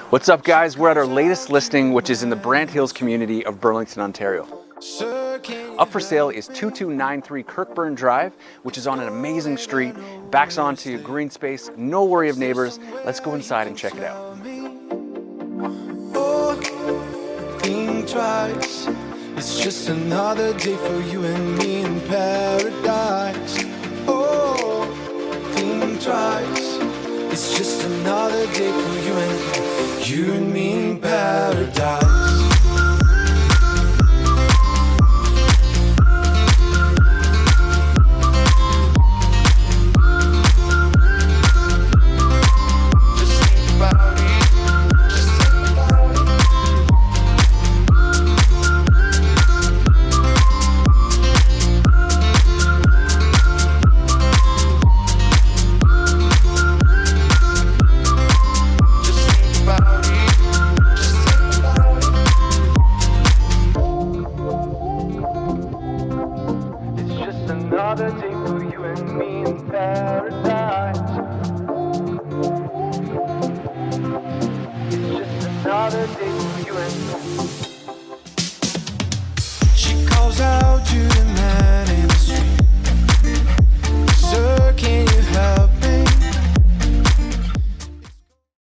What's up, guys? We're at our latest listing, which is in the Brant Hills community of Burlington, Ontario. Up for sale is 2293 Kirkburn Drive, which is on an amazing street, backs onto green space, no worry of neighbors. Let's go inside and check it out. Think twice. It's just another day for you and me in paradise. Oh, think twice. It's just another day for you and me in paradise. Another day for you and me in paradise. It's just another day for you and me.